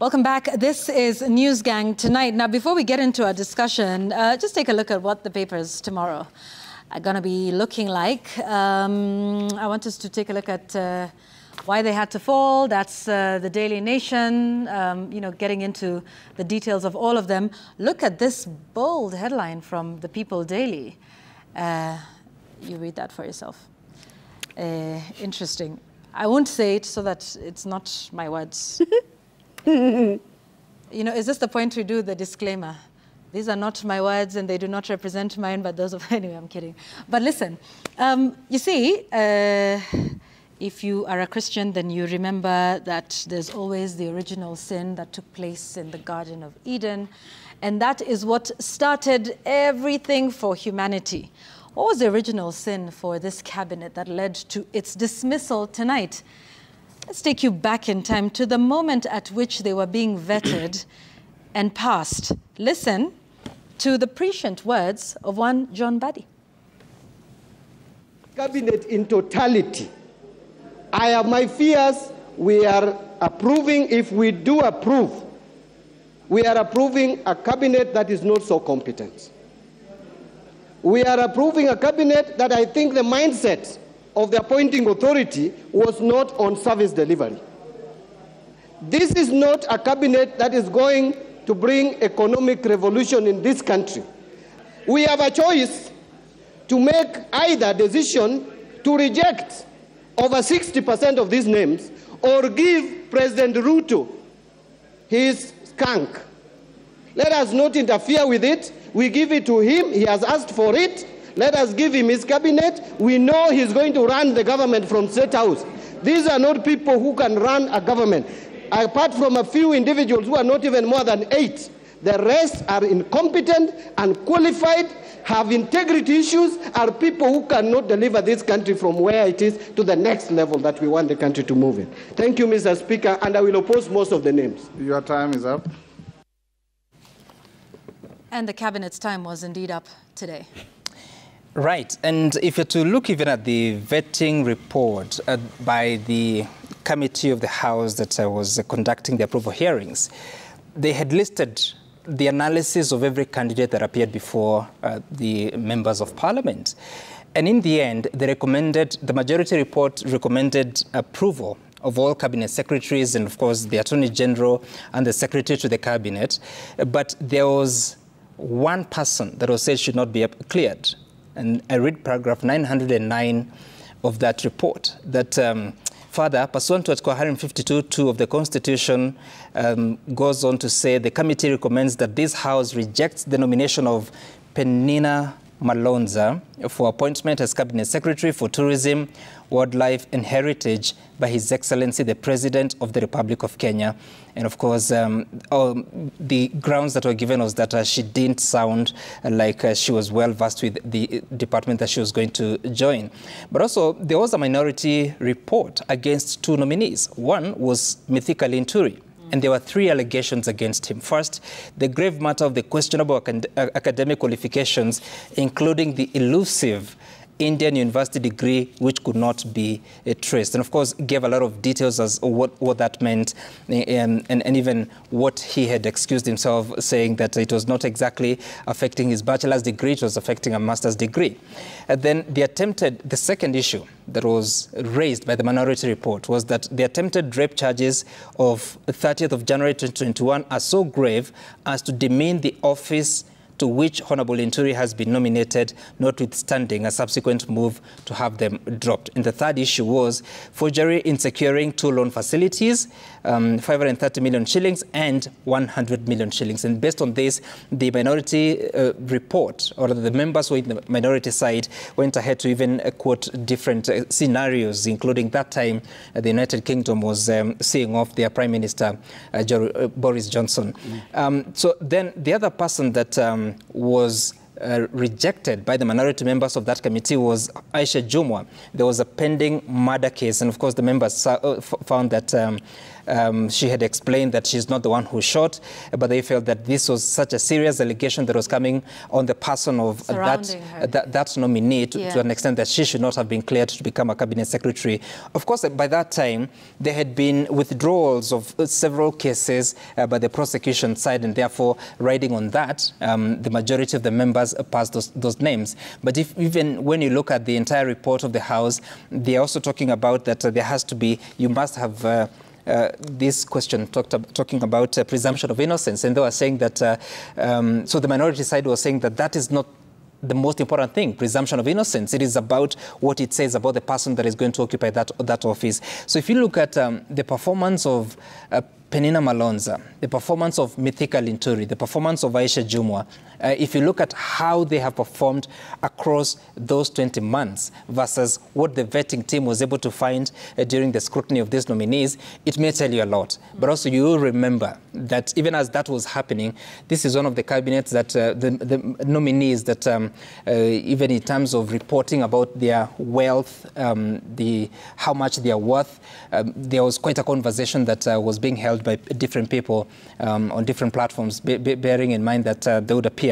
Welcome back. This is News Gang tonight. Now, before we get into our discussion, just take a look at what the papers tomorrow are going to be looking like. I want us to take a look at why they had to fall. That's the Daily Nation, getting into the details of all of them. Look at this bold headline from the People Daily. You read that for yourself. Interesting. I won't say it so that it's not my words. Is this the point we do the disclaimer? These are not my words and they do not represent mine, but those of... Anyway, I'm kidding. But listen, you see, if you are a Christian, then you remember that there's always the original sin that took place in the Garden of Eden. And that is what started everything for humanity. What was the original sin for this cabinet that led to its dismissal tonight? Let's take you back in time to the moment at which they were being vetted and passed. Listen to the prescient words of one John Baddy. Cabinet in totality, I have my fears. We are approving, if we do approve, we are approving a cabinet that is not so competent. We are approving a cabinet that I think the mindset of the appointing authority was not on service delivery. This is not a cabinet that is going to bring economic revolution in this country. We have a choice to make either decision to reject over 60% of these names or give President Ruto his skunk. Let us not interfere with it. We give it to him. He has asked for it. Let us give him his cabinet. We know he's going to run the government from State House. These are not people who can run a government. Apart from a few individuals who are not even more than 8, the rest are incompetent, unqualified, have integrity issues, are people who cannot deliver this country from where it is to the next level that we want the country to move in. Thank you, Mr. Speaker, and I will oppose most of the names. Your time is up. And the cabinet's time was indeed up today. Right, and if you're to look even at the vetting report by the committee of the House that was conducting the approval hearings, they had listed the analysis of every candidate that appeared before the members of Parliament. And in the end, the majority report recommended approval of all cabinet secretaries and, of course, the Attorney General and the Secretary to the Cabinet. But there was one person that was said should not be cleared. And I read paragraph 909 of that report, that further, pursuant to Article 152(2) of the Constitution, goes on to say the committee recommends that this House rejects the nomination of Penina Malonza for appointment as Cabinet Secretary for Tourism, Wildlife and Heritage by His Excellency the President of the Republic of Kenya. And of course, the grounds that were given was that she didn't sound like she was well versed with the department that she was going to join. But also, there was a minority report against 2 nominees. One was Mithika Linturi. And there were 3 allegations against him. First, the grave matter of the questionable academic qualifications, including the elusive Indian university degree, which could not be traced. And of course, gave a lot of details as what that meant, and even what he had excused himself, saying that it was not exactly affecting his bachelor's degree, it was affecting a master's degree. And then the second issue that was raised by the minority report was that the attempted rape charges of 30th of January 2021 are so grave as to demean the office to which Honorable Linturi has been nominated, notwithstanding a subsequent move to have them dropped. And the third issue was forgery in securing 2 loan facilities, 530 million shillings and 100 million shillings. And based on this, the minority report, or the members who were in the minority side, went ahead to even quote different scenarios, including that time the United Kingdom was seeing off their Prime Minister, Boris Johnson. So then the other person that was rejected by the minority members of that committee was Aisha Jumwa. There was a pending murder case, and of course the members found that She had explained that she's not the one who shot, but they felt that this was such a serious allegation that was coming on the person of that nominee to an extent that she should not have been cleared to become a cabinet secretary. Of course, by that time, there had been withdrawals of several cases by the prosecution side, and therefore, riding on that, the majority of the members passed those names. But even when you look at the entire report of the House, they're also talking about that there has to be, you must have this question talking about presumption of innocence, and they were saying that, so the minority side was saying that that is not the most important thing, presumption of innocence. It is about what it says about the person that is going to occupy that office. So if you look at the performance of Penina Malonza, the performance of Mithika Linturi, the performance of Aisha Jumwa, if you look at how they have performed across those 20 months versus what the vetting team was able to find during the scrutiny of these nominees, it may tell you a lot. But also you will remember that even as that was happening, this is one of the cabinets that the nominees that even in terms of reporting about their wealth, how much they are worth, there was quite a conversation that was being held by different people on different platforms, bearing in mind that they would appear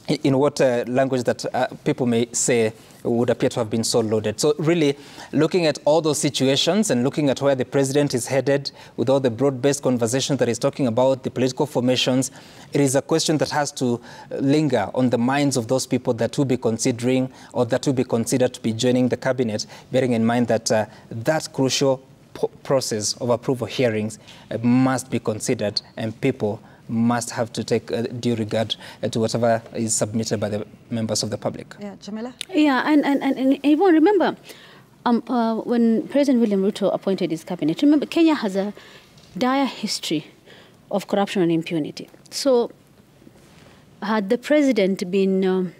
in what language that people may say would appear to have been so loaded. So really looking at all those situations and looking at where the president is headed with all the broad-based conversations that he's talking about, the political formations, it is a question that has to linger on the minds of those people that will be considering or that will be considered to be joining the cabinet, bearing in mind that that crucial process of approval hearings must be considered, and people must have to take due regard to whatever is submitted by the members of the public. Yeah, Jamila? Yeah, and everyone remember, when President William Ruto appointed his cabinet, remember Kenya has a dire history of corruption and impunity. So had the president been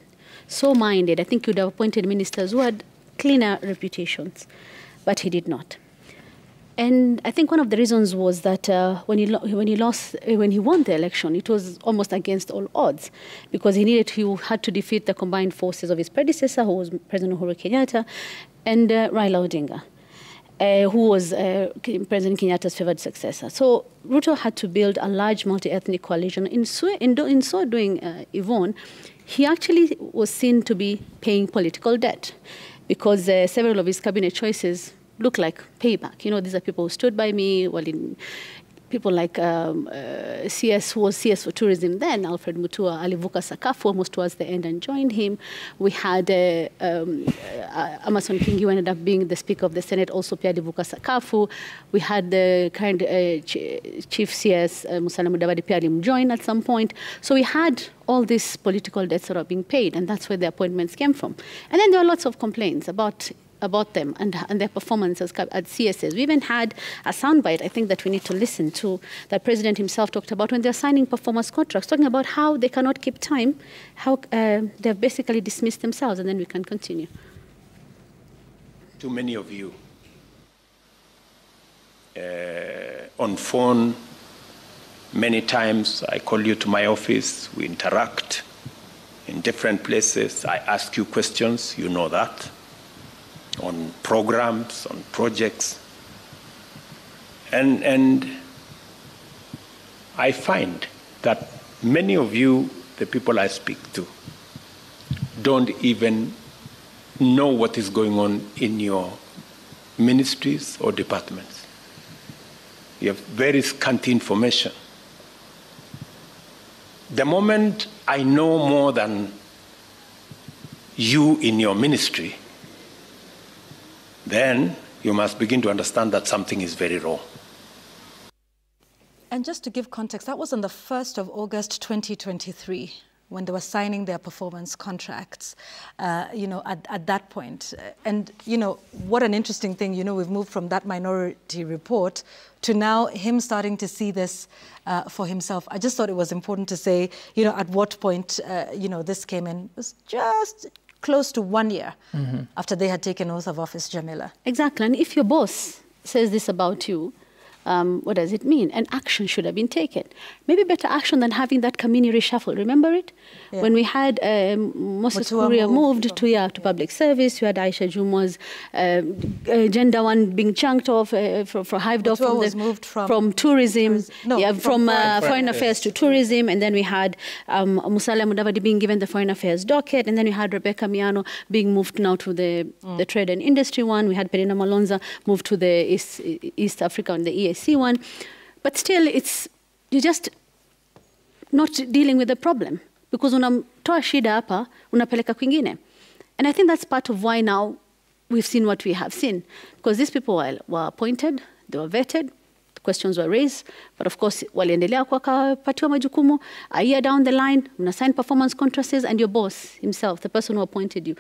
so minded, I think he would have appointed ministers who had cleaner reputations, but he did not. And I think one of the reasons was that when he won the election, it was almost against all odds, because he had to defeat the combined forces of his predecessor, who was President Uhuru Kenyatta, and Raila Odinga, who was President Kenyatta's favored successor. So Ruto had to build a large multi-ethnic coalition. In so doing, Yvonne, he actually was seen to be paying political debt, because several of his cabinet choices look like payback. You know, these are people who stood by me. Well, people like CS, who was CS for tourism then, Alfred Mutua, alivuka sakafu almost towards the end and joined him. We had Amason Kingi, who ended up being the Speaker of the Senate, also pia alivuka sakafu. We had the current Chief CS, Musala Mudavadi, pia joined at some point. So we had all these political debts that are being paid, and that's where the appointments came from. And then there were lots of complaints about them and their performances at CSS. We even had a soundbite, I think, that we need to listen to, that President himself talked about when they're signing performance contracts, talking about how they cannot keep time, how they've basically dismissed themselves, and then we can continue. To many of you, on phone, many times I call you to my office, we interact in different places, I ask you questions, you know that, on programs, on projects. And I find that many of you, the people I speak to, don't even know what is going on in your ministries or departments. You have very scanty information. The moment I know more than you in your ministry, then you must begin to understand that something is very wrong. And just to give context, that was on the 1st of August 2023, when they were signing their performance contracts, you know, at that point. And, you know, what an interesting thing, you know, we've moved from that minority report to now him starting to see this for himself. I just thought it was important to say, you know, at what point, you know, this came in. It was just close to 1 year after they had taken oath of office, Jamila. Exactly. And if your boss says this about you, What does it mean? And action should have been taken. Maybe better action than having that Kamini reshuffle. Remember it? Yeah. When we had Moses Kuria moved to public service, you had Aisha Jumo's gender one being chunked off, hived off from tourism, from foreign affairs to tourism, and then we had Musalia Mudavadi being given the foreign affairs docket, and then we had Rebecca Miano being moved now to the trade and industry one. We had Perina Malonza moved to the East Africa and the EAC one. But still, you're just not dealing with the problem, because unamtoa shida hapa, unapeleka kwingine. And I think that's part of why now we've seen what we have seen, because these people were appointed, they were vetted, the questions were raised, but of course, waliendelea wakapatiwa majukumu. A year down the line, mna-sign performance contracts, and your boss himself, the person who appointed you,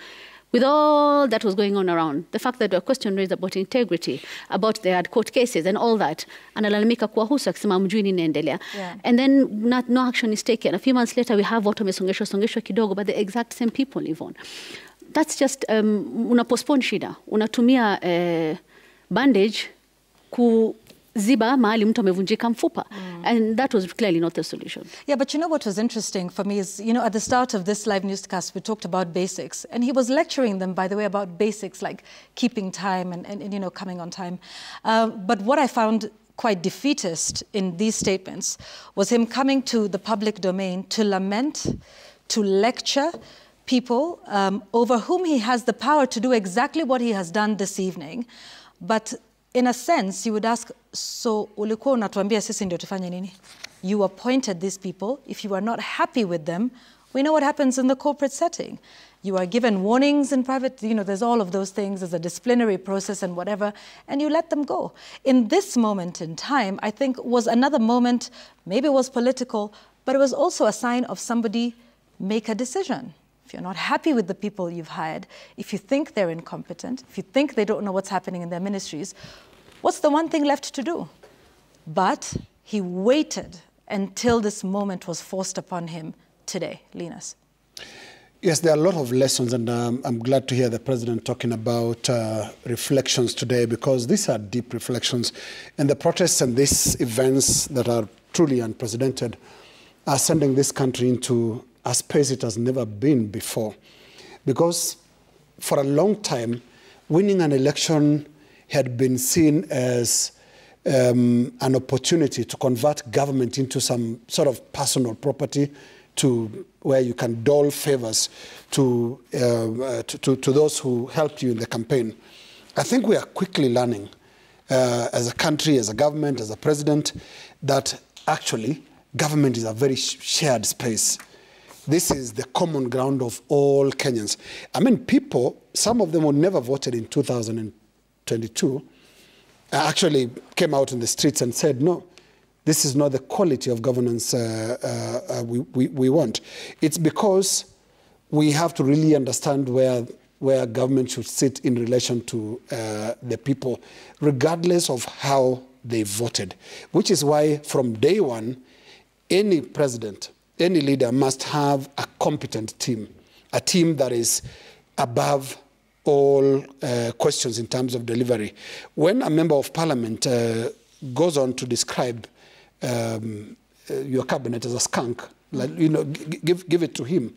with all that was going on around, the fact that there were questions raised about integrity, about they had court cases and all that, analalamika kuwahusu akisema mjui nini inaendelea. And then no action is taken. A few months later, we have watu wamesongeshwa kidogo, but the exact same people live on. That's just, una postpone shida. Unatumia bandage kuziba mahali mtu amevunjika mfupa. And that was clearly not the solution. Yeah, but you know what was interesting for me is, at the start of this live newscast, we talked about basics. And he was lecturing them, by the way, about basics like keeping time and coming on time. But what I found quite defeatist in these statements was him coming to the public domain to lament, to lecture people over whom he has the power to do exactly what he has done this evening. But in a sense, you would ask, so ulikuwa unatuambia sisi ndio tufanye nini? You appointed these people. If you are not happy with them, we know what happens in the corporate setting. You are given warnings in private, there's all of those things, there's a disciplinary process and whatever, and you let them go. In this moment in time, I think was another moment, maybe it was political, but it was also a sign of somebody make a decision. If you're not happy with the people you've hired, if you think they're incompetent, if you think they don't know what's happening in their ministries, what's the one thing left to do? But he waited until this moment was forced upon him today. Linus. Yes, there are a lot of lessons, and I'm glad to hear the President talking about reflections today, because these are deep reflections. And the protests and these events that are truly unprecedented are sending this country into a space it has never been before. Because for a long time, winning an election had been seen as an opportunity to convert government into some sort of personal property, to where you can dole favors to those who helped you in the campaign. I think we are quickly learning as a country, as a government, as a president, that actually government is a very shared space. This is the common ground of all Kenyans. I mean, people, some of them who never voted in 2022, actually came out in the streets and said, no, this is not the quality of governance we want. It's because we have to really understand where government should sit in relation to the people, regardless of how they voted. Which is why from day one, any president, any leader must have a competent team, a team that is above all questions in terms of delivery. When a member of parliament goes on to describe your cabinet as a skunk, like, give it to him.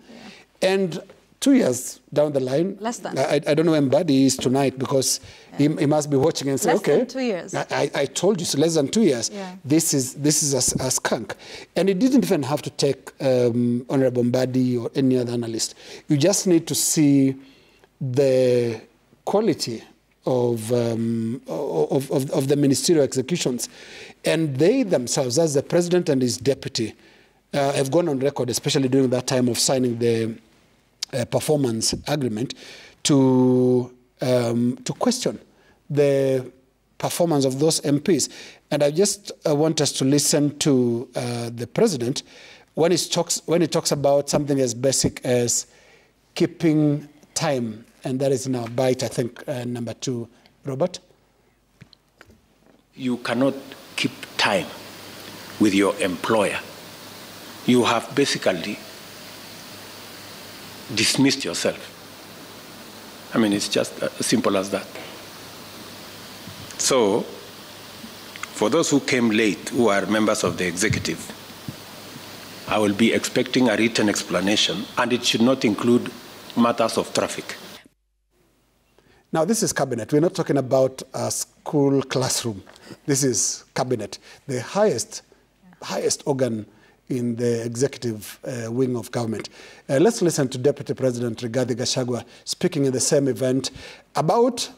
Yeah. And 2 years down the line, less than. I don't know where Mbadi is tonight, because he must be watching and say, less okay, than 2 years. I told you, so less than 2 years. Yeah. This is a skunk. And it didn't even have to take Honorable Mbadi or any other analyst. You just need to see the quality of the ministerial executions. And they themselves, as the president and his deputy, have gone on record, especially during that time of signing the performance agreement, to question the performance of those MPs. And I just want us to listen to the president when he talks about something as basic as keeping time. And that is now bite, I think, number 2. Robert? You cannot keep time with your employer. You have basically dismissed yourself. I mean, it's just as simple as that. So, for those who came late, who are members of the executive, I will be expecting a written explanation, and it should not include matters of traffic. Now, this is cabinet. We're not talking about a school classroom. This is cabinet, the highest organ in the executive wing of government. Let's listen to Deputy President Rigathi Gachagua speaking in the same event about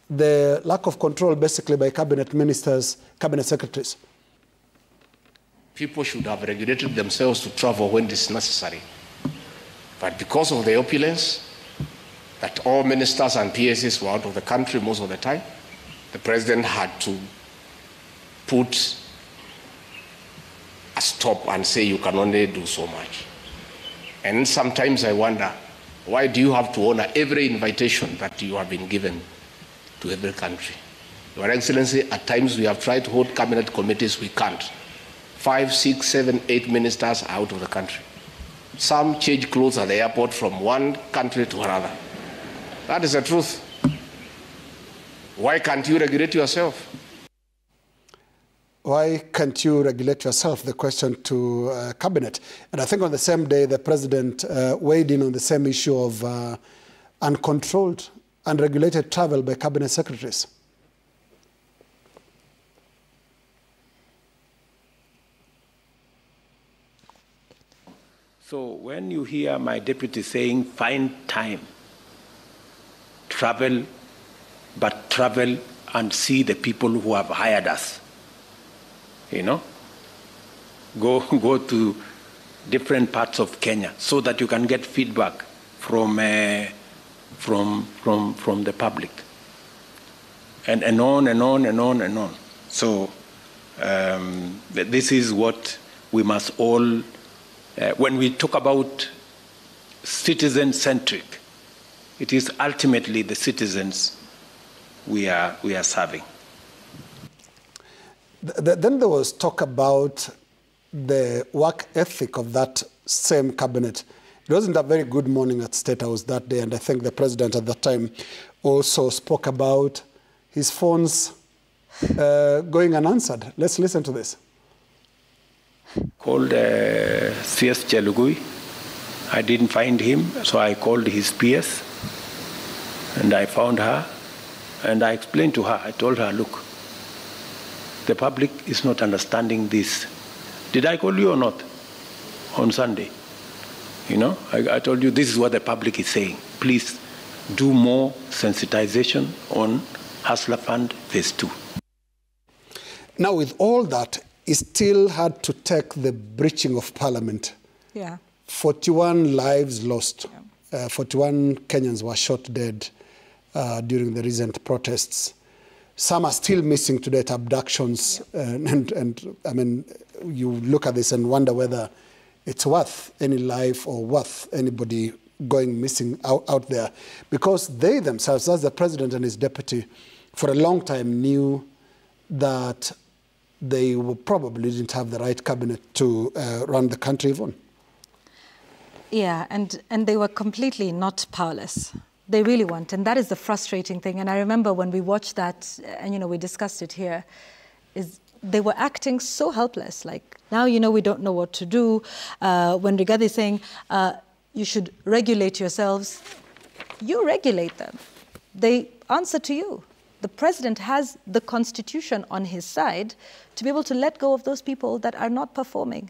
the lack of control, basically, by cabinet ministers, cabinet secretaries. People should have regulated themselves to travel when it is necessary. But because of the opulence, that all ministers and PSs were out of the country most of the time, the president had to put a stop and say you can only do so much. And sometimes I wonder, why do you have to honor every invitation that you have been given to every country? Your Excellency, at times we have tried to hold cabinet committees, we can't. 5, 6, 7, 8 ministers are out of the country. Some change clothes at the airport from one country to another. That is the truth. Why can't you regulate yourself? Why can't you regulate yourself? The question to cabinet. And I think on the same day, the president weighed in on the same issue of uncontrolled, unregulated travel by cabinet secretaries. So when you hear my deputy saying, find time, travel, but travel and see the people who have hired us, you know, go to different parts of Kenya so that you can get feedback from the public, and on and on and on and on. So this is what we must all, when we talk about citizen-centric, it is ultimately the citizens we are serving. Then there was talk about the work ethic of that same cabinet. It wasn't a very good morning at State House that day, and I think the president at that time also spoke about his phones going unanswered. Let's listen to this. Called CS Chelugui. I didn't find him, so I called his PS, and I found her, and I explained to her, I told her, look, the public is not understanding this. Did I call you or not on Sunday? You know, I told you this is what the public is saying. Please do more sensitization on Hustler Fund Phase 2. Now, with all that, it still had to take the breaching of Parliament. Yeah. 41 lives lost. 41 Kenyans were shot dead during the recent protests. Some are still missing to date, abductions. And I mean, you look at this and wonder whether it's worth any life or worth anybody going missing out there. Because they themselves, as the president and his deputy, for a long time knew that they probably didn't have the right cabinet to run the country even. Yeah, and they were completely not powerless. They really weren't, and that is the frustrating thing. And I remember when we watched that, and we discussed it here, is they were acting so helpless. Like, now we don't know what to do. When Rigathi is saying you should regulate yourselves, you regulate them. They answer to you. The president has the constitution on his side to be able to let go of those people that are not performing.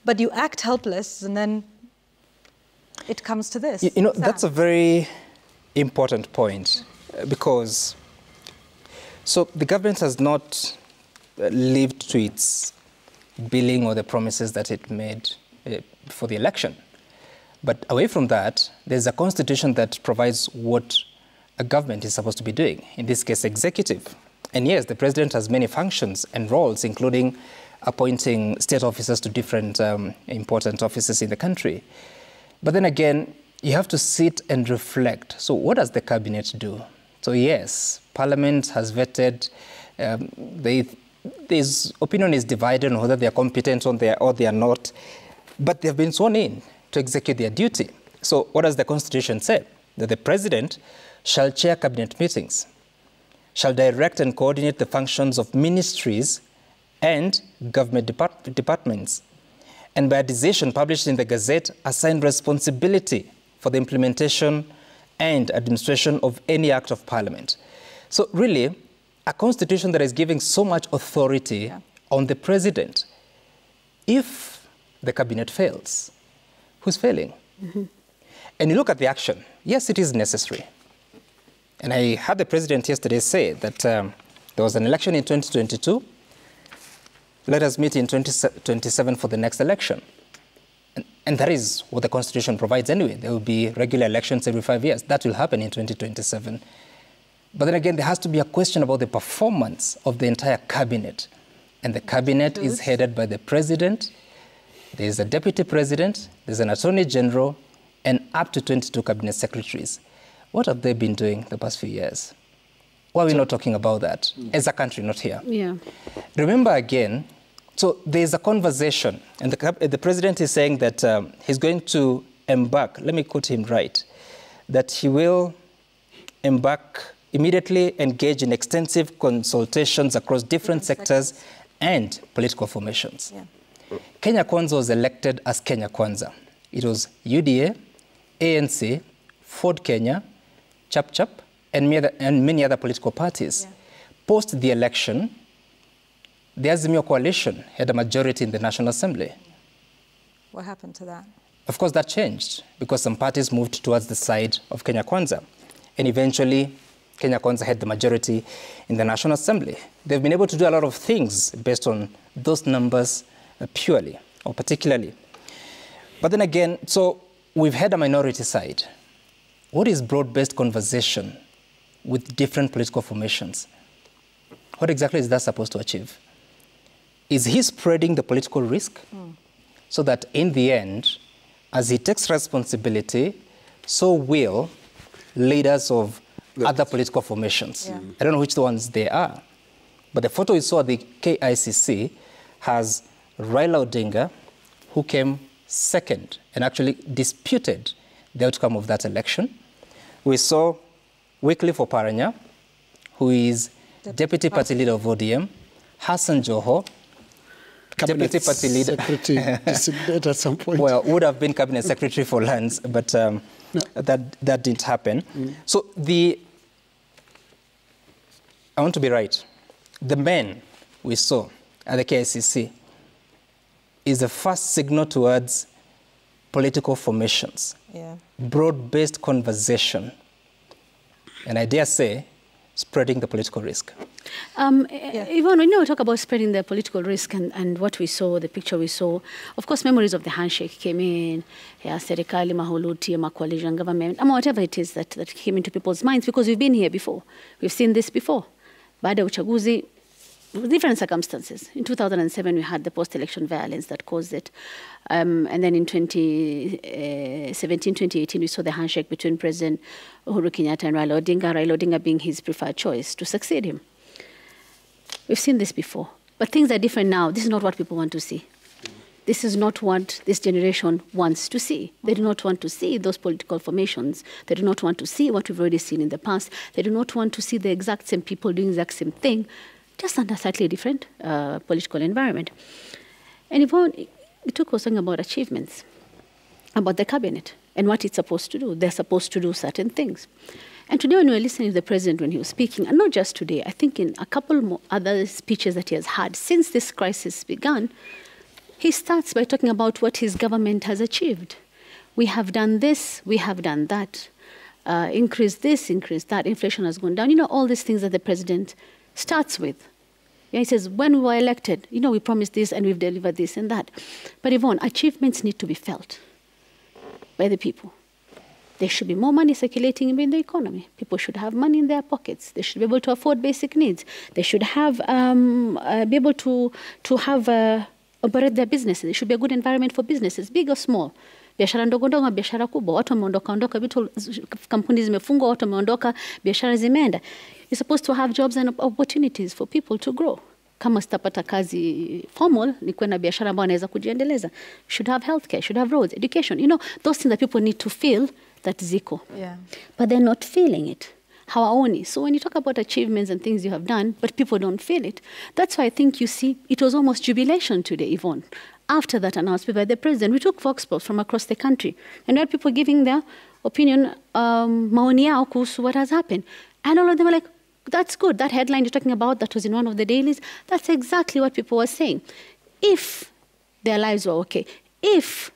But you act helpless, and then it comes to this. That's a very important point, because so the government has not lived to its billing or the promises that it made for the election. But away from that, there's a constitution that provides what a government is supposed to be doing, in this case, executive. And yes, the president has many functions and roles, including appointing state officers to different important offices in the country. But then again, you have to sit and reflect. So what does the cabinet do? So yes, Parliament has vetted, this opinion is divided on whether they are competent or they are not, but they have been sworn in to execute their duty. So what does the Constitution say? That the president shall chair cabinet meetings. shall direct and coordinate the functions of ministries and government departments, and by a decision published in the Gazette, assign responsibility for the implementation and administration of any act of Parliament. So really, a constitution that is giving so much authority on the president, if the cabinet fails, who's failing? And you look at the action, yes, it is necessary. And I heard the president yesterday say that there was an election in 2022. Let us meet in 2027 for the next election. And that is what the Constitution provides anyway. There will be regular elections every 5 years. That will happen in 2027. But then again, there has to be a question about the performance of the entire cabinet. And the cabinet is headed by the president. There is a deputy president. There's an attorney general, and up to 22 cabinet secretaries. What have they been doing the past few years? Why are we not talking about that as a country, not here? Yeah. Remember again, so there's a conversation, and the president is saying that he's going to embark, let me quote him right, that he will immediately engage in extensive consultations across different sectors and political formations. Yeah. Kenya Kwanza was elected as Kenya Kwanza. It was UDA, ANC, Ford Kenya, Chap Chap, and many other political parties. Yeah. Post the election, the Azimio coalition had a majority in the National Assembly. What happened to that? Of course, that changed because some parties moved towards the side of Kenya Kwanza. And eventually, Kenya Kwanza had the majority in the National Assembly. They've been able to do a lot of things based on those numbers purely or particularly. But then again, so we've had a minority side. What is broad-based conversation with different political formations? What exactly is that supposed to achieve? Is he spreading the political risk so that in the end, as he takes responsibility, so will leaders of other political formations? Yeah. I don't know which ones they are, but the photo we saw at the KICC has Raila Odinga, who came second and actually disputed the outcome of that election. We saw Wycliffe Oparanya, who is Deputy Party Leader of ODM, Hassan Joho, Deputy Party Leader. Secretary designated at some point. Well, would have been Cabinet Secretary for Lands, but no. that didn't happen. So I want to be right. The men we saw at the KICC is the first signal towards political formations, broad-based conversation, and I dare say, spreading the political risk. Yvonne, when we talk about spreading the political risk and what we saw, the picture we saw, of course, memories of the handshake came in, serikali, mahuluti, coalition government, whatever it is that came into people's minds, because we've been here before. We've seen this before. Baada uchaguzi, different circumstances. In 2007, we had the post-election violence that caused it. And then in 2017, 2018, we saw the handshake between President Uhuru Kenyatta and Raila Odinga being his preferred choice to succeed him. We've seen this before. But things are different now. This is not what people want to see. This is not what this generation wants to see. They do not want to see those political formations. They do not want to see what we've already seen in the past. They do not want to see the exact same people doing the exact same thing, just under a slightly different political environment. And Yvonne, you talk was talking about achievements, about the cabinet and what it's supposed to do. They're supposed to do certain things. And today when we were listening to the president when he was speaking, and not just today, I think in a couple more other speeches that he has had since this crisis began, he starts by talking about what his government has achieved. We have done this, we have done that, increase this, increase that, inflation has gone down. You know, all these things that the president starts with. Yeah, he says, when we were elected, you know, we promised this and we've delivered this and that. But Yvonne, achievements need to be felt by the people. There should be more money circulating in the economy. People should have money in their pockets. They should be able to afford basic needs. They should have, be able to operate their businesses. There should be a good environment for businesses, big or small. Biashara ndogo ndogo, biashara kubwa, watu wameondoka, vitu kampuni zimefungwa, watu wameondoka, biashara zimeenda. You're supposed to have jobs and opportunities for people to grow. Kama sitapata kazi formal, ni kuwe na biashara ambayo anaweza kujiendeleza. Should have healthcare, should have roads, education. You know, those things that people need to feel that ziko. Yeah. But they're not feeling it. hawaoni. So when you talk about achievements and things you have done, but people don't feel it, that's why I think you see it was almost jubilation today, Yvonne. After that announcement by the president, we took Vox Pops from across the country, and we had people giving their opinion, maoni yao kuhusu what has happened. And all of them were like, that's good. That headline you're talking about, that was in one of the dailies, that's exactly what people were saying. If their lives were okay, if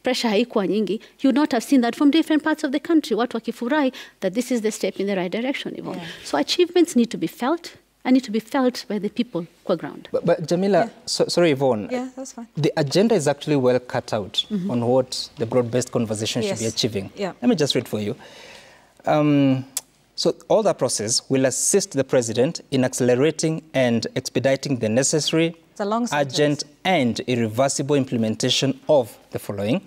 pressure haikuwa nyingi, you would not have seen that from different parts of the country. Watu wakifurahi that this is the step in the right direction, Yvonne. Yeah. So achievements need to be felt, and need to be felt by the people on ground. But Jamila, sorry, Yvonne. Yeah, that's fine. The agenda is actually well cut out on what the broad-based conversation should be achieving. Yeah. Let me just read for you. So all that process will assist the president in accelerating and expediting the necessary, urgent and irreversible implementation of the following: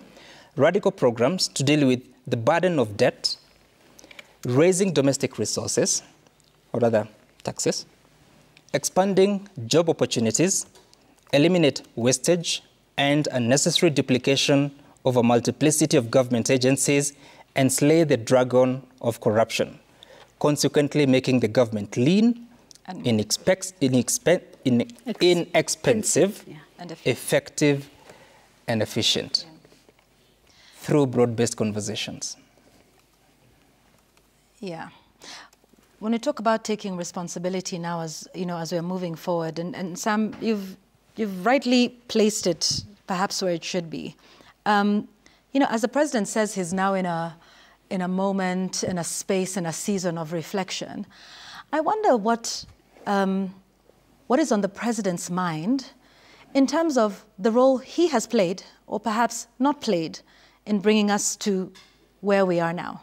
radical programs to deal with the burden of debt, raising domestic resources, or rather taxes, expanding job opportunities, eliminate wastage and unnecessary duplication of a multiplicity of government agencies, and slay the dragon of corruption, consequently making the government lean, inexpensive, and effective, and efficient through broad-based conversations. Yeah. When we talk about taking responsibility now, as you know, as we're moving forward, and Sam, you've rightly placed it perhaps where it should be. You know, as the president says, he's now in a moment, in a space, in a season of reflection. I wonder what is on the president's mind in terms of the role he has played, or perhaps not played, in bringing us to where we are now.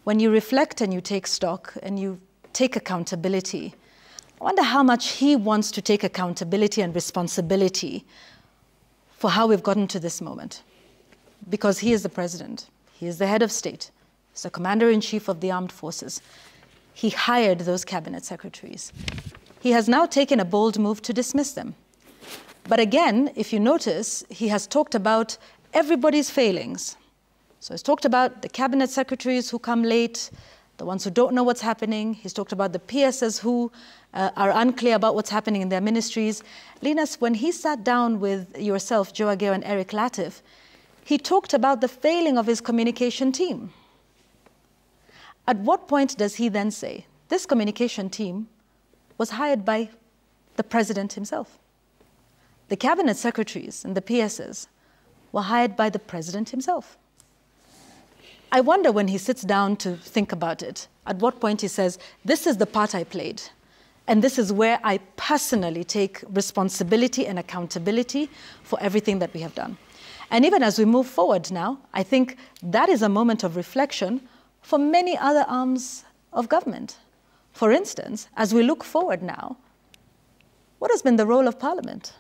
When you reflect and you take stock and you take accountability, I wonder how much he wants to take accountability and responsibility for how we've gotten to this moment. Because he is the president, he is the head of state, he's the commander-in-chief of the armed forces. He hired those cabinet secretaries. He has now taken a bold move to dismiss them. But again, if you notice, he has talked about everybody's failings. So he's talked about the cabinet secretaries who come late, the ones who don't know what's happening. He's talked about the PSs who are unclear about what's happening in their ministries. Linus, when he sat down with yourself, Joe Ageo and Eric Latif, he talked about the failing of his communication team. At what point does he then say, this communication team was hired by the president himself? The cabinet secretaries and the PSs were hired by the president himself. I wonder when he sits down to think about it, at what point he says, this is the part I played, and this is where I personally take responsibility and accountability for everything that we have done. And even as we move forward now, I think that is a moment of reflection for many other arms of government. For instance, as we look forward now, what has been the role of Parliament?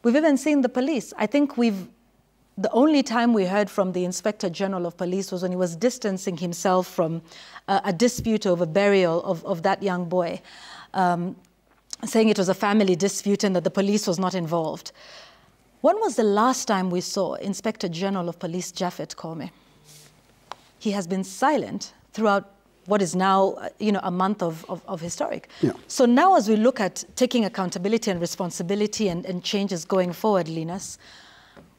We've even seen the police. I think the only time we heard from the Inspector General of Police was when he was distancing himself from a dispute over burial of that young boy, saying it was a family dispute and that the police was not involved. When was the last time we saw Inspector General of Police Japhet Koome? He has been silent throughout what is now, a month of historic. Yeah. So now as we look at taking accountability and responsibility and changes going forward, Linus,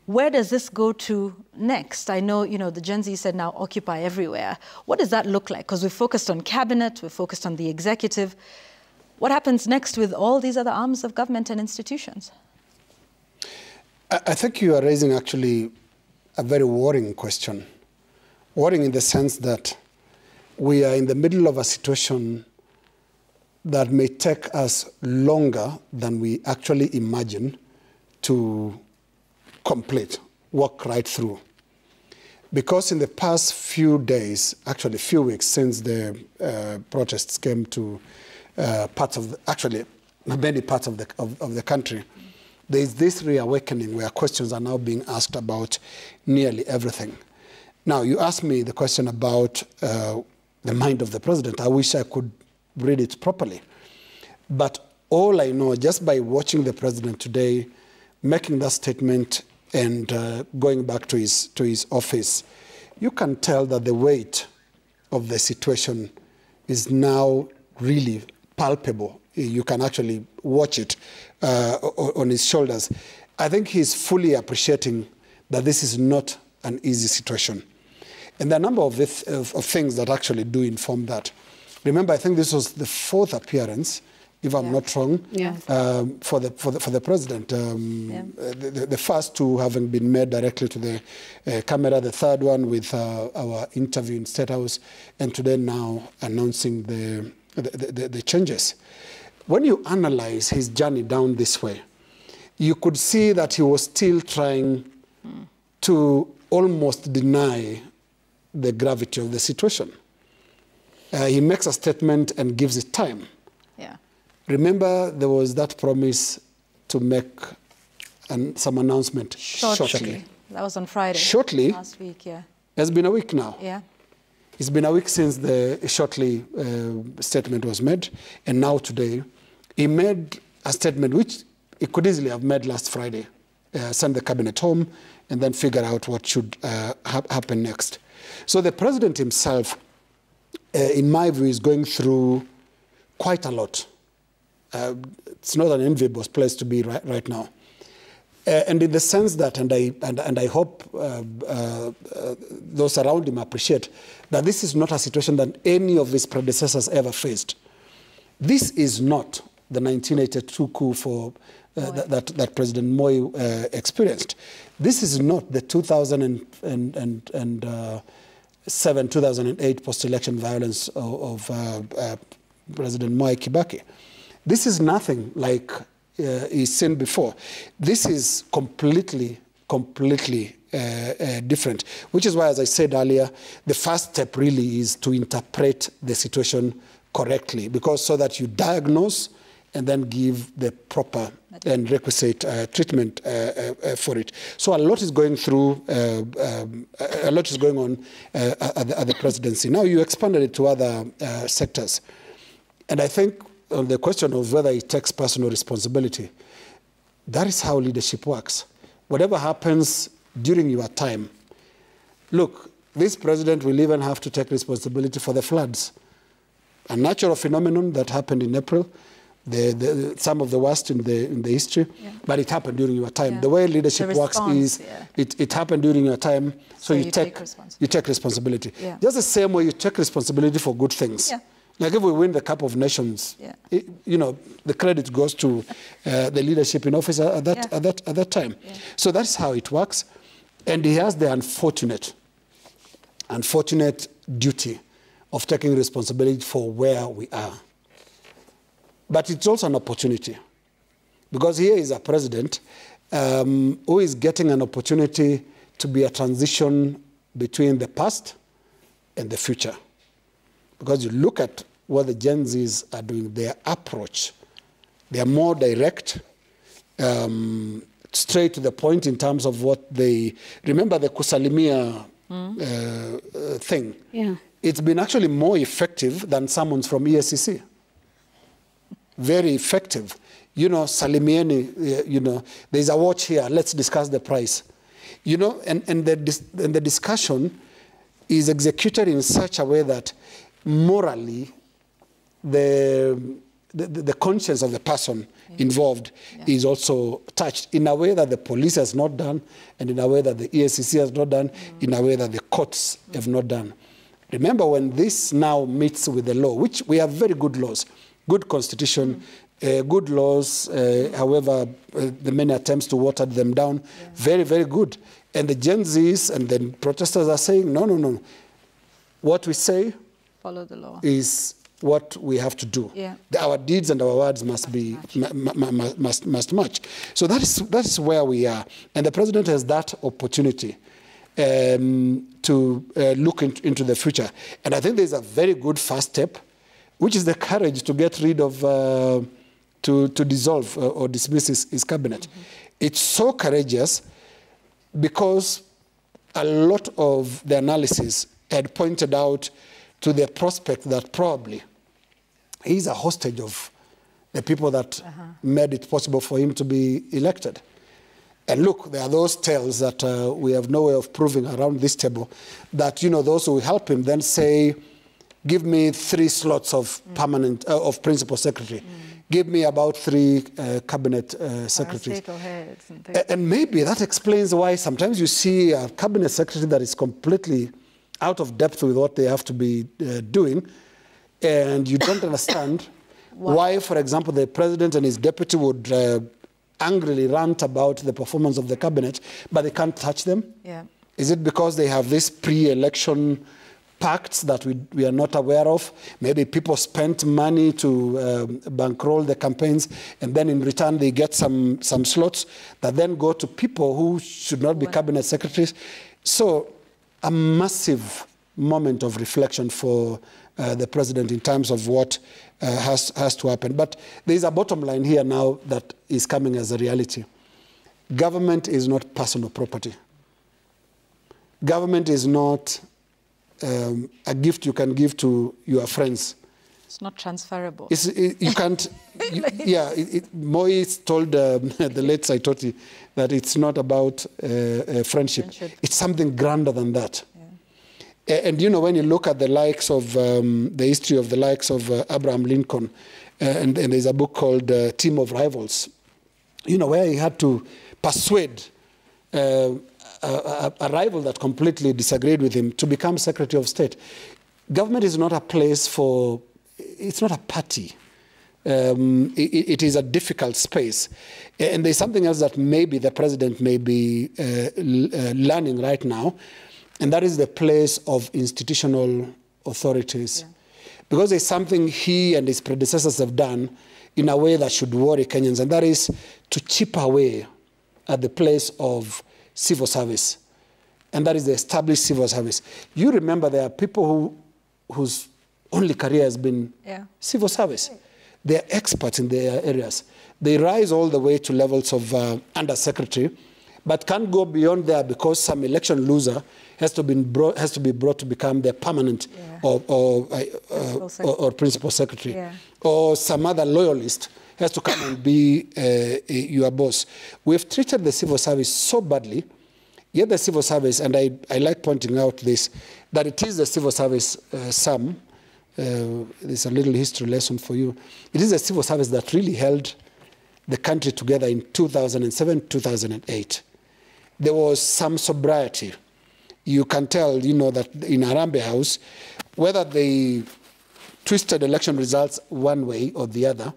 where does this go to next? I know, the Gen Z said now occupy everywhere. What does that look like? Because we've focused on cabinet, we've focused on the executive. What happens next with all these other arms of government and institutions? I think you are raising actually a very worrying question. Worrying in the sense that we are in the middle of a situation that may take us longer than we actually imagine to complete, walk right through. Because in the past few days, actually few weeks since the protests came to many parts of the country, there is this reawakening where questions are now being asked about nearly everything. Now, you asked me the question about the mind of the president. I wish I could read it properly. But all I know, just by watching the president today, making that statement and going back to his office, you can tell that the weight of the situation is now really palpable. You can actually watch it on his shoulders. I think he's fully appreciating that this is not an easy situation. And there are a number of things that actually do inform that. Remember, I think this was the 4th appearance, if I'm not wrong, for the president. The first 2 having been made directly to the camera, the 3rd one with our interview in State House, and today now announcing the changes. When you analyze his journey down this way, you could see that he was still trying to almost deny the gravity of the situation. He makes a statement and gives it time. Yeah. Remember, there was that promise to make some announcement shortly. That was on Friday. Shortly. Last week, yeah. It's been a week now. Yeah. It's been a week since the shortly statement was made, and now today, he made a statement which he could easily have made last Friday, send the cabinet home, and then figure out what should happen next. So the president himself, in my view, is going through quite a lot. It's not an enviable place to be right now. And in the sense that, and I hope those around him appreciate, that this is not a situation that any of his predecessors ever faced. This is not the 1982 coup for that President Moi experienced. This is not the 2007, 2008 post-election violence of President Moi Kibaki. This is nothing like he's seen before. This is completely different, which is why, as I said earlier, the first step really is to interpret the situation correctly, because so that you diagnose and then give the proper and requisite treatment for it. So a lot is going through, a lot is going on at the presidency. Now you expanded it to other sectors. And I think on the question of whether it takes personal responsibility, that is how leadership works. Whatever happens during your time, look, this president will even have to take responsibility for the floods. A natural phenomenon that happened in April, some of the worst in the history, but it happened during your time. The way leadership works is it happened during your time, so you take responsibility. Just the same way you take responsibility for good things. Like if we win the Cup of Nations, you know, the credit goes to the leadership in office at that time. So that's how it works. And he has the unfortunate duty of taking responsibility for where we are. But it's also an opportunity, because here is a president who is getting an opportunity to be a transition between the past and the future. Because you look at what the Gen Zs are doing, their approach, they are more direct, straight to the point in terms of what they... Remember the Kusalimia thing? Yeah. It's been actually more effective than summons from ESCC. Very effective. You know, Salimiani, you know, there's a watch here, let's discuss the price. You know, and the discussion is executed in such a way that morally the conscience of the person involved is also touched in a way that the police has not done, and in a way that the ESCC has not done, in a way that the courts have not done. Remember, when this now meets with the law, which we have very good laws, good constitution, good laws, however, the many attempts to water them down, very, very good. And the Gen Zs and the protesters are saying, no, no, no. What we say follow the law is what we have to do. Our deeds and our words must be must match. So that's where we are. And the president has that opportunity to look into the future. And I think there's a very good first step, which is the courage to get rid of, to dissolve or dismiss his cabinet. It's so courageous because a lot of the analysis had pointed out to the prospect that probably he's a hostage of the people that made it possible for him to be elected. And look, there are those tales that we have no way of proving around this table that, you know, those who help him then say, Give me 3 slots of permanent, of principal secretary. Give me about 3 cabinet secretaries. And maybe that explains why sometimes you see a cabinet secretary that is completely out of depth with what they have to be doing, and you don't understand why, for example, the president and his deputy would angrily rant about the performance of the cabinet, but they can't touch them? Yeah. Is it because they have this pre-election pacts that we are not aware of? Maybe people spent money to bankroll the campaigns, and then in return they get some slots that then go to people who should not be cabinet secretaries. So a massive moment of reflection for the president in terms of what has to happen. But there is a bottom line here now that is coming as a reality. Government is not personal property. Government is not a gift you can give to your friends. It's not transferable. You can't. Moise told the late Saitoti that it's not about friendship. It's something grander than that. Yeah. And you know, when you look at the likes of the history of the likes of Abraham Lincoln, and there's a book called Team of Rivals, you know, where he had to persuade a rival that completely disagreed with him to become Secretary of State. Government is not a place for, it's not a party. It is a difficult space. And there's something else that maybe the president may be learning right now, and that is the place of institutional authorities. Yeah. Because there's something he and his predecessors have done in a way that should worry Kenyans, and that is to chip away at the place of civil service, and that is the established civil service. You remember there are people whose only career has been civil service. They are experts in their areas. They rise all the way to levels of undersecretary, but can't go beyond there because some election loser has to be brought to become their permanent or principal secretary, or some other loyalist has to come and be your boss. We've treated the civil service so badly, yet the civil service, and I like pointing out this, that it is the civil service, there's a little history lesson for you. It is the civil service that really held the country together in 2007, 2008. There was some sobriety. You can tell, you know, that in Harambee House, whether they twisted election results one way or the other,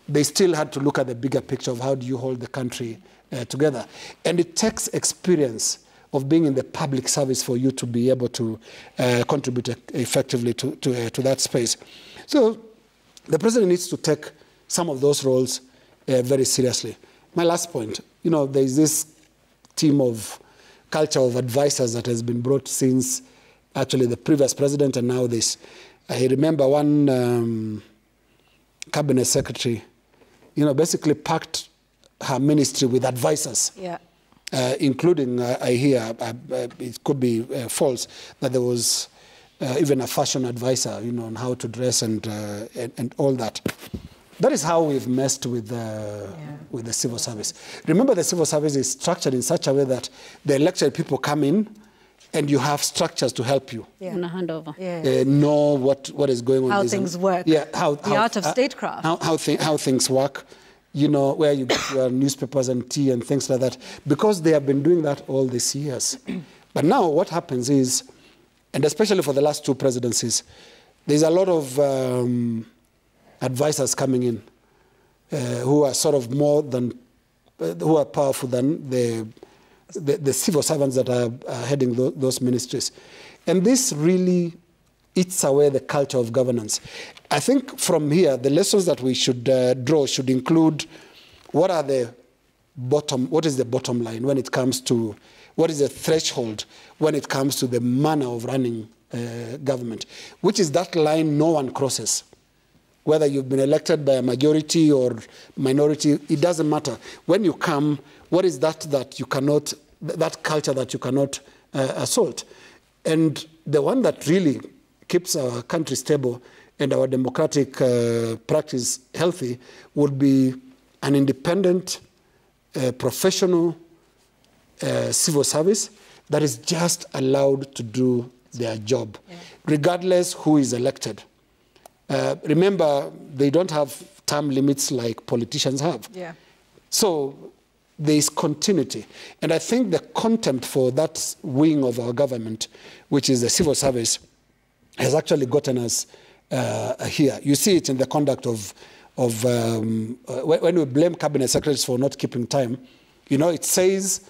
they still had to look at the bigger picture of how do you hold the country together. And it takes experience of being in the public service for you to be able to contribute effectively to that space. So the president needs to take some of those roles very seriously. My last point, you know, there is this team of culture of advisors that has been brought since actually the previous president and now this. I remember one cabinet secretary, you know, basically packed her ministry with advisors. Yeah. Including, I hear, it could be false, that there was even a fashion advisor, you know, on how to dress and all that. That is how we've messed with the civil service. Remember, the civil service is structured in such a way that the elected people come in and you have structures to help you. Yeah. On a handover. Know what is going on. How things work. Yeah, the art of statecraft. How things work. You know, where you get your newspapers and tea and things like that, because they have been doing that all these years. But now what happens is, and especially for the last 2 presidencies, there's a lot of advisors coming in who are sort of more than, who are powerful than the civil servants that are heading those ministries. And this really eats away the culture of governance. I think from here, the lessons that we should draw should include what is the bottom line when it comes to, what is the threshold when it comes to the manner of running government, which is that line no one crosses. Whether you've been elected by a majority or minority, it doesn't matter. When you come, what is that you cannot, that culture that you cannot assault? And the one that really keeps our country stable and our democratic practice healthy would be an independent, professional civil service that is just allowed to do their job, regardless who is elected. Remember, they don't have term limits like politicians have. Yeah. So there is continuity. And I think the contempt for that wing of our government, which is the civil service, has actually gotten us here. You see it in the conduct of when we blame cabinet secretaries for not keeping time, you know, it says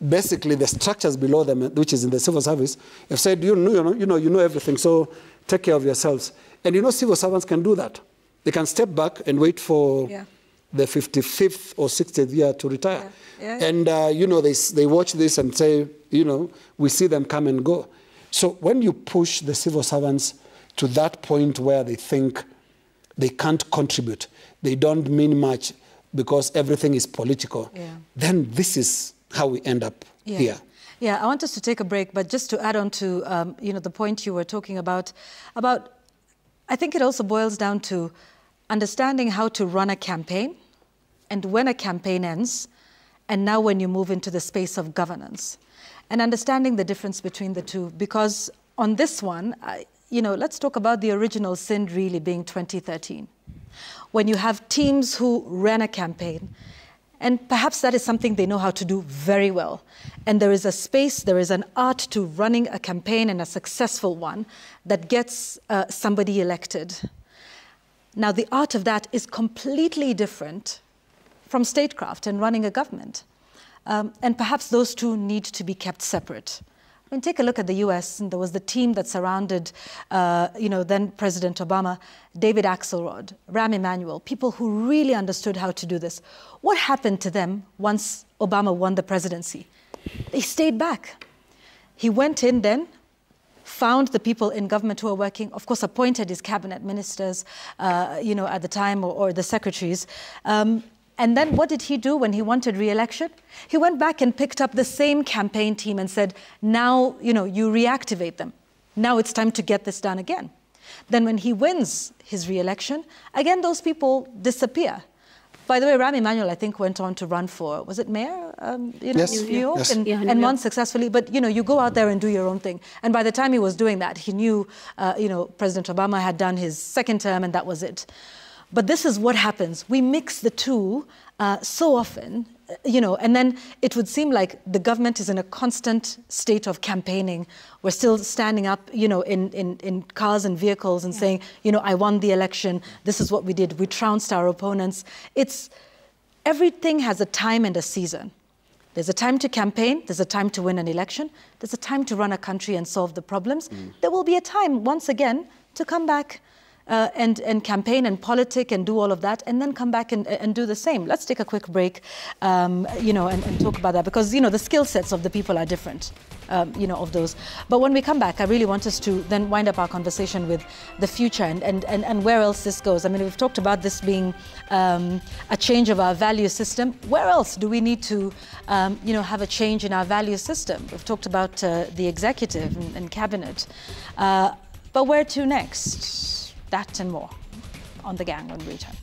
basically the structures below them, which is in the civil service, have said, you know everything, so take care of yourselves. And you know, civil servants can do that. They can step back and wait for the 55th or 60th year to retire. And, you know, they watch this and say, you know, we see them come and go. So when you push the civil servants to that point where they think they can't contribute, they don't mean much because everything is political, then this is how we end up here. Yeah, I want us to take a break, but just to add on to, you know, the point you were talking about, I think it also boils down to understanding how to run a campaign and when a campaign ends, and now when you move into the space of governance, and understanding the difference between the two. Because on this one, you know, let's talk about the original sin really being 2013, when you have teams who ran a campaign, and perhaps that is something they know how to do very well. And there is a space, there is an art to running a campaign, and a successful one that gets somebody elected. Now, the art of that is completely different from statecraft and running a government. And perhaps those two need to be kept separate. I mean, take a look at the US, and there was the team that surrounded, you know, then President Obama, David Axelrod, Rahm Emanuel, people who really understood how to do this. What happened to them once Obama won the presidency? They stayed back. He went in then, found the people in government who are working, of course, appointed his cabinet ministers, you know, at the time, or the secretaries. And then what did he do when he wanted re-election? He went back and picked up the same campaign team and said, now, you know, you reactivate them. Now it's time to get this done again. Then when he wins his re-election, again, those people disappear. By the way, Rahm Emanuel, I think, went on to run for, was it mayor? You know, New York, and won successfully. But, you know, you go out there and do your own thing. And by the time he was doing that, he knew, you know, President Obama had done his second term, and that was it. But this is what happens. We mix the two so often, you know, and then it would seem like the government is in a constant state of campaigning. We're still standing up, you know, in cars and vehicles and saying, you know, I won the election. This is what we did. We trounced our opponents. Everything has a time and a season. There's a time to campaign. There's a time to win an election. There's a time to run a country and solve the problems. There will be a time, once again, to come back and campaign and politic and do all of that, and then come back and do the same. Let's take a quick break, you know, and talk about that, because, you know, the skill sets of the people are different, you know, of those. But when we come back, I really want us to then wind up our conversation with the future and where else this goes. I mean, we've talked about this being a change of our value system. Where else do we need to, you know, have a change in our value system? We've talked about the executive and cabinet. But where to next? That and more on The Gang when we return.